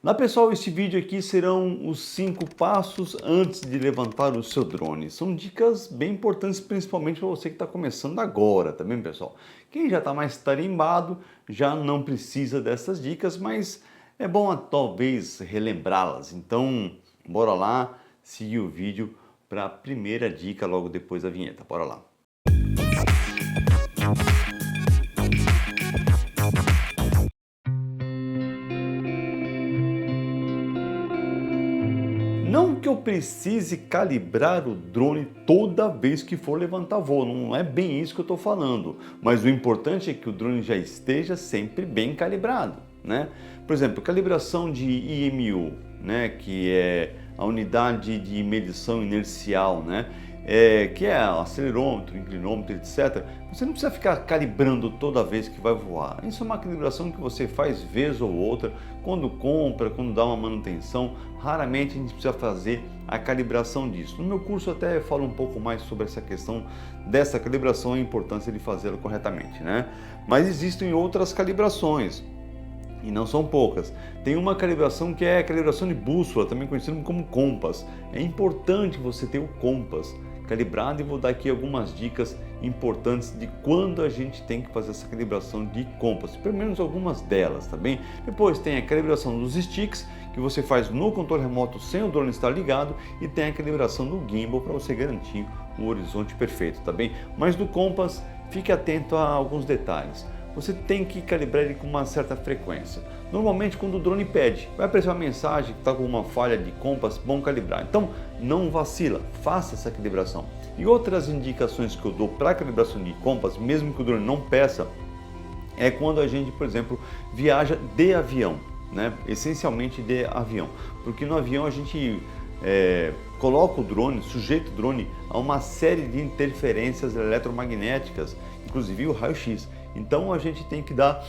Olá pessoal, este vídeo aqui serão os 5 passos antes de levantar o seu drone. São dicas bem importantes, principalmente para você que está começando agora, tá bem pessoal? Quem já está mais tarimbado já não precisa dessas dicas, mas é bom talvez relembrá-las. Então, bora lá seguir o vídeo para a primeira dica logo depois da vinheta. Bora lá. Não que eu precise calibrar o drone toda vez que for levantar voo, não é bem isso que eu estou falando, mas o importante é que o drone já esteja sempre bem calibrado, né? Por exemplo, calibração de IMU, né, que é a unidade de medição inercial, né? Que é acelerômetro, inclinômetro, etc. Você não precisa ficar calibrando toda vez que vai voar. Isso é uma calibração que você faz vez ou outra, quando compra, quando dá uma manutenção. Raramente a gente precisa fazer a calibração disso. No meu curso até falo um pouco mais sobre essa questão dessa calibração e a importância de fazê-la corretamente, né? Mas existem outras calibrações. E não são poucas. Tem uma calibração que é a calibração de bússola, também conhecido como compass. É importante você ter o compass calibrado e vou dar aqui algumas dicas importantes de quando a gente tem que fazer essa calibração de compass, pelo menos algumas delas, tá bem? Depois tem a calibração dos sticks, que você faz no controle remoto sem o drone estar ligado, e tem a calibração do gimbal para você garantir o horizonte perfeito, tá bem? Mas do compass, fique atento a alguns detalhes. Você tem que calibrar ele com uma certa frequência. Normalmente quando o drone pede, vai aparecer uma mensagem que está com uma falha de compass, bom calibrar. Então não vacila, faça essa calibração. E outras indicações que eu dou para calibração de compass, mesmo que o drone não peça, é quando a gente, por exemplo, viaja de avião, né? Essencialmente de avião, porque no avião a gente coloca o drone, sujeita o drone a uma série de interferências eletromagnéticas, inclusive o raio-x. Então a gente tem que dar...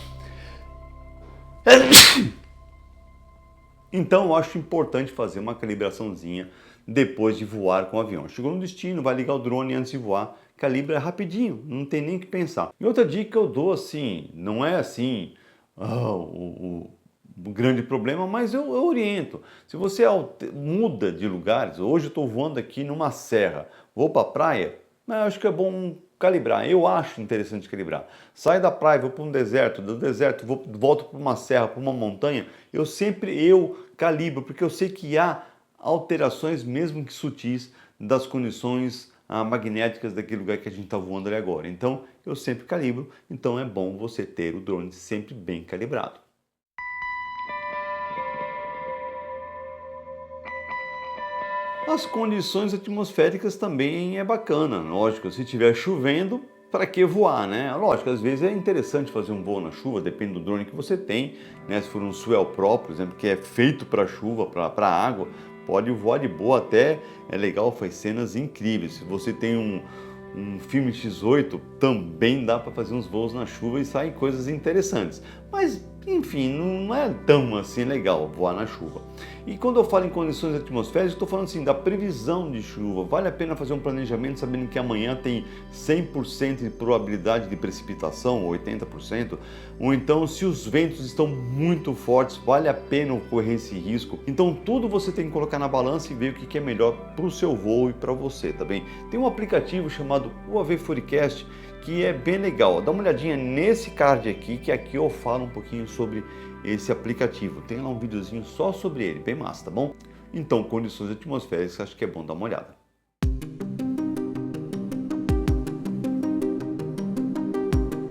Então eu acho importante fazer uma calibraçãozinha depois de voar com o avião. Chegou no destino, vai ligar o drone antes de voar, calibra rapidinho, não tem nem que pensar. E outra dica que eu dou assim, não é assim o grande problema, mas eu oriento. Se você muda de lugares, hoje eu estou voando aqui numa serra, vou para a praia, mas eu acho que é bom calibrar, eu acho interessante calibrar. Sai da praia, vou para um deserto, do deserto volto para uma serra, para uma montanha, eu calibro, porque eu sei que há alterações, mesmo que sutis, das condições magnéticas daquele lugar que a gente está voando ali agora. Então, eu sempre calibro, então é bom você ter o drone sempre bem calibrado. As condições atmosféricas também é bacana, lógico, se estiver chovendo, para que voar, né? Lógico, às vezes é interessante fazer um voo na chuva, depende do drone que você tem, né? Se for um Swell Pro, por exemplo, que é feito para chuva, para água, pode voar de boa, até é legal, faz cenas incríveis. Se você tem um filme X8, também dá para fazer uns voos na chuva e saem coisas interessantes. Mas, enfim, não é tão assim legal voar na chuva. E quando eu falo em condições atmosféricas, estou falando assim da previsão de chuva. Vale a pena fazer um planejamento sabendo que amanhã tem 100% de probabilidade de precipitação, 80%, ou então se os ventos estão muito fortes, vale a pena correr esse risco. Então tudo você tem que colocar na balança e ver o que é melhor para o seu voo e para você, tá bem? Tem um aplicativo chamado UAV Forecast, que é bem legal. Dá uma olhadinha nesse card aqui, que aqui eu falo um pouquinho sobre esse aplicativo. Tem lá um videozinho só sobre ele, bem massa, tá bom? Então, condições atmosféricas, acho que é bom dar uma olhada.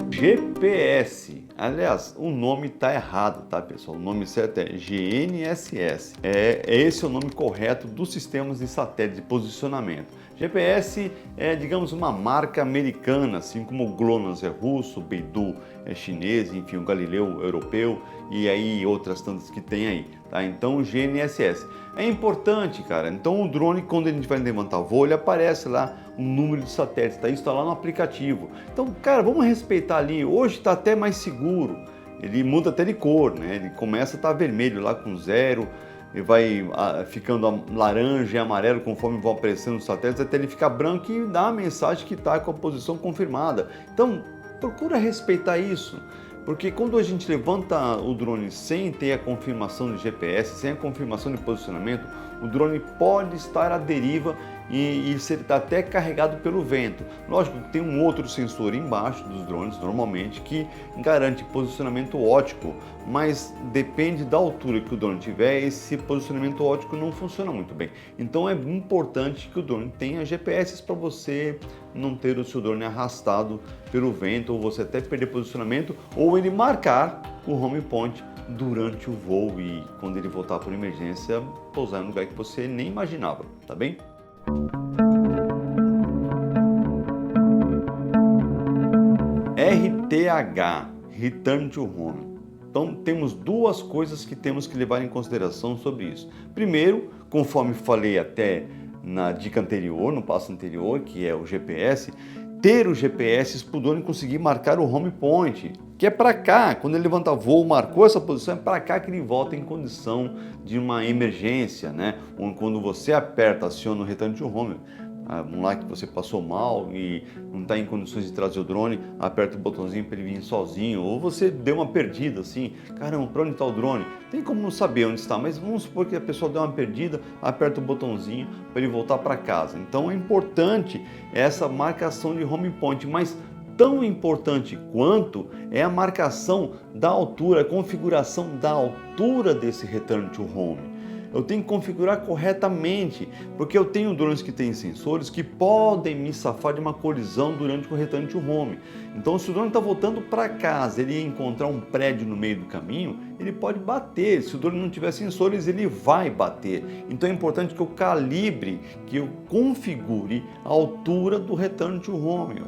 GPS. Aliás, o nome está errado, tá pessoal? O nome certo é GNSS. Esse é o nome correto dos sistemas de satélite de posicionamento. GPS é, digamos, uma marca americana, assim como o GLONASS é russo, o Beidou é chinês, enfim, o Galileu é europeu e aí outras tantas que tem aí, tá? Então, o GNSS é importante, cara. Então, o drone, quando a gente vai levantar voo, ele aparece lá um número de satélites, tá? Isso está lá no aplicativo. Então, cara, vamos respeitar ali. Hoje está até mais seguro. Ele muda até de cor, né? Ele começa a estar vermelho lá com 0, e vai ficando laranja e amarelo conforme vão aparecendo os satélites, até ele ficar branco e dá a mensagem que está com a posição confirmada. Então, procura respeitar isso. Porque quando a gente levanta o drone sem ter a confirmação de GPS, sem a confirmação de posicionamento, o drone pode estar à deriva e ser até carregado pelo vento. Lógico que tem um outro sensor embaixo dos drones, normalmente, que garante posicionamento óptico, mas depende da altura que o drone tiver, esse posicionamento óptico não funciona muito bem. Então é importante que o drone tenha GPS para você não ter o seu drone arrastado pelo vento, ou você até perder posicionamento, ou ele marcar o home point durante o voo e quando ele voltar por emergência, pousar em um lugar que você nem imaginava, tá bem? RTH, Return to Home. Então temos duas coisas que temos que levar em consideração sobre isso. Primeiro, conforme falei até na dica anterior, no passo anterior, que é o GPS, ter o GPS para o drone conseguir marcar o home point, que é para cá. Quando ele levanta voo, marcou essa posição, é para cá que ele volta em condição de uma emergência, né? Ou quando você aperta, aciona o Return to Home, vamos lá que você passou mal e não está em condições de trazer o drone, aperta o botãozinho para ele vir sozinho, ou você deu uma perdida assim, caramba, para onde está o drone? Tem como não saber onde está, mas vamos supor que a pessoa deu uma perdida, aperta o botãozinho para ele voltar para casa. Então é importante essa marcação de home point, mas tão importante quanto é a marcação da altura, a configuração da altura desse Return to Home. Eu tenho que configurar corretamente, porque eu tenho drones que têm sensores que podem me safar de uma colisão durante o return to home. Então, se o drone está voltando para casa, ele encontrar um prédio no meio do caminho, ele pode bater. Se o drone não tiver sensores, ele vai bater. Então, é importante que eu calibre, que eu configure a altura do return to home,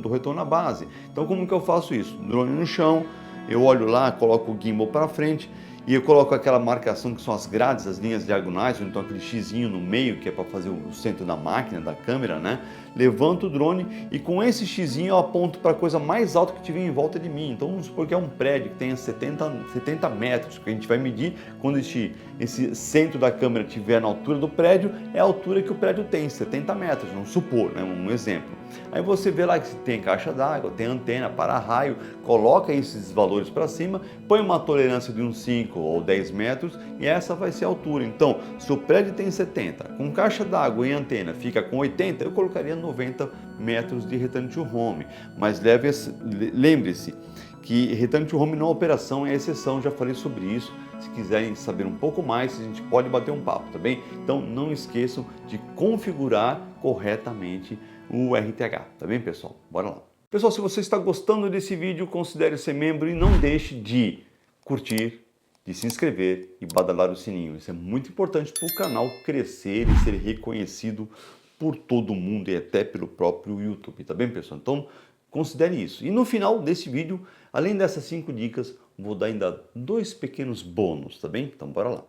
do retorno à base. Então, como que eu faço isso? Drone no chão, eu olho lá, coloco o gimbal para frente, e eu coloco aquela marcação que são as grades, as linhas diagonais, ou então aquele xizinho no meio que é para fazer o centro da máquina, da câmera, né? Levanto o drone e com esse xizinho eu aponto para a coisa mais alta que tiver em volta de mim. Então vamos supor que é um prédio que tenha 70 metros, que a gente vai medir quando esse centro da câmera estiver na altura do prédio, é a altura que o prédio tem, 70 metros, vamos supor, né? Um exemplo. Aí você vê lá que tem caixa d'água, tem antena, para-raio, coloca esses valores para cima, põe uma tolerância de uns 5 ou 10 metros e essa vai ser a altura. Então, se o prédio tem 70, com caixa d'água e antena fica com 80, eu colocaria 90 metros de return to home. Mas lembre-se que return to home não é operação, é exceção, já falei sobre isso. Se quiserem saber um pouco mais, a gente pode bater um papo, tá bem? Então não esqueçam de configurar corretamente o RTH, tá bem, pessoal? Bora lá. Pessoal, se você está gostando desse vídeo, considere ser membro e não deixe de curtir, de se inscrever e badalar o sininho. Isso é muito importante para o canal crescer e ser reconhecido por todo mundo e até pelo próprio YouTube, tá bem, pessoal? Então considere isso. E no final desse vídeo, além dessas 5 dicas, vou dar ainda 2 pequenos bônus, tá bem? Então bora lá.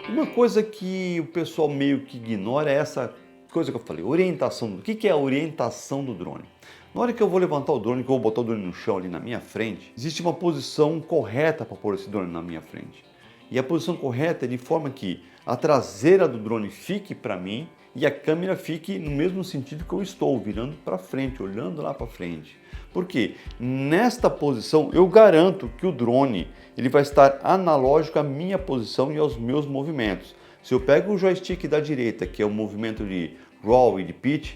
Uma coisa que o pessoal meio que ignora é essa coisa que eu falei, orientação. O que é a orientação do drone? Na hora que eu vou levantar o drone, que eu vou botar o drone no chão ali na minha frente, existe uma posição correta para pôr esse drone na minha frente. E a posição correta é de forma que a traseira do drone fique para mim e a câmera fique no mesmo sentido que eu estou, virando para frente, olhando lá para frente. Porque nesta posição eu garanto que o drone ele vai estar analógico à minha posição e aos meus movimentos. Se eu pego o joystick da direita, que é o movimento de roll e de pitch,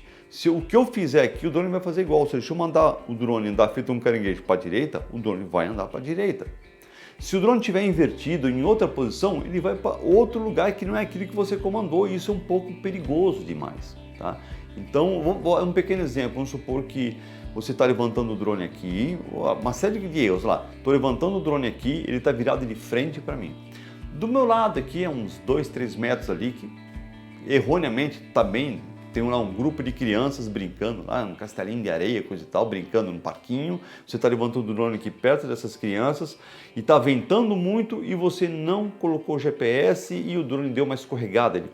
o que eu fizer aqui, o drone vai fazer igual. Se eu mandar o drone andar feito um caranguejo para a direita, o drone vai andar para a direita. Se o drone estiver invertido em outra posição, ele vai para outro lugar que não é aquele que você comandou, e isso é um pouco perigoso demais, tá? Então, um pequeno exemplo, vamos supor que você está levantando o drone aqui, uma série de erros lá, estou levantando o drone aqui, ele está virado de frente para mim. Do meu lado aqui, é uns 2, 3 metros ali, que erroneamente está bem, tem lá um grupo de crianças brincando lá, um castelinho de areia, coisa e tal, brincando no parquinho. Você está levantando o drone aqui perto dessas crianças e está ventando muito e você não colocou GPS e o drone deu uma escorregada, ele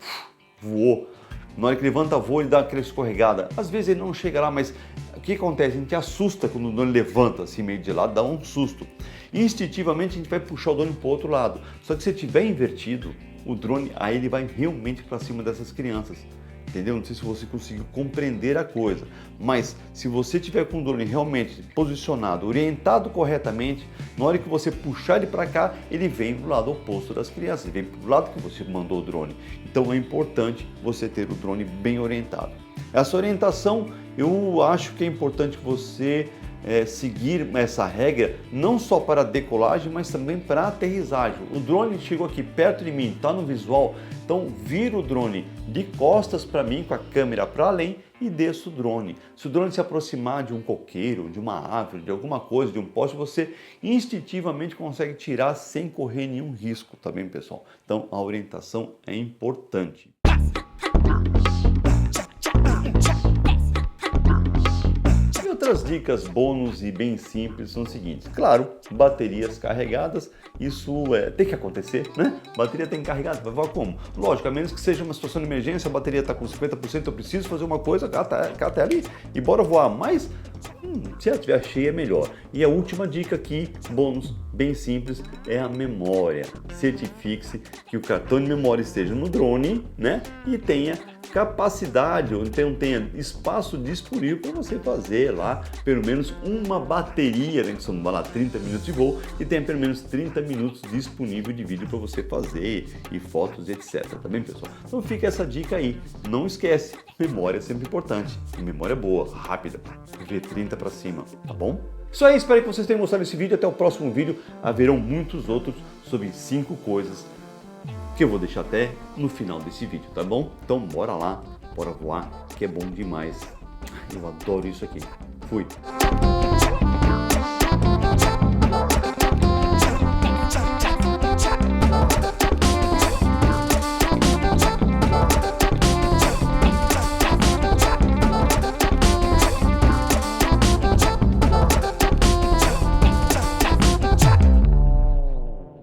voou. Na hora que levanta voo, ele dá aquela escorregada. Às vezes ele não chega lá, mas o que acontece? A gente assusta quando o drone levanta assim meio de lado, dá um susto. Instintivamente a gente vai puxar o drone para o outro lado. Só que se tiver invertido, o drone aí ele vai realmente para cima dessas crianças. entendeu? Não sei se você conseguiu compreender a coisa, mas se você tiver com o drone realmente posicionado, orientado corretamente, na hora que você puxar ele para cá, ele vem do lado oposto das crianças, ele vem para o lado que você mandou o drone. Então é importante você ter o drone bem orientado. Essa orientação, eu acho que é importante que você seguir essa regra não só para a decolagem, mas também para a aterrissagem. O drone chegou aqui perto de mim, está no visual, então vira o drone de costas para mim com a câmera para além e desço o drone. Se o drone se aproximar de um coqueiro, de uma árvore, de alguma coisa, de um poste, você instintivamente consegue tirar sem correr nenhum risco, tá bem, pessoal? Então a orientação é importante. Outras dicas bônus e bem simples são os seguintes. Claro, baterias carregadas, isso tem que acontecer, né? Bateria tem carregada, vai voar como? Lógico, a menos que seja uma situação de emergência, a bateria está com 50%, eu preciso fazer uma coisa, até ali e bora voar. Mas se ela estiver cheia, é melhor. E a última dica aqui, bônus, bem simples, é a memória. Certifique-se que o cartão de memória esteja no drone, né? E tenha capacidade, ou então tenha espaço disponível para você fazer lá pelo menos uma bateria, né, que são lá 30 minutos de voo, e tenha pelo menos 30 minutos disponível de vídeo para você fazer e fotos, etc. Tá bem, pessoal? Então fica essa dica aí. Não esquece, memória é sempre importante. E memória boa, rápida, V30 para cima, tá bom? Isso aí, espero que vocês tenham gostado desse vídeo. Até o próximo vídeo. Haverão muitos outros sobre 5 coisas que eu vou deixar até no final desse vídeo, tá bom? Então bora lá, bora voar, que é bom demais. Eu adoro isso aqui. Fui!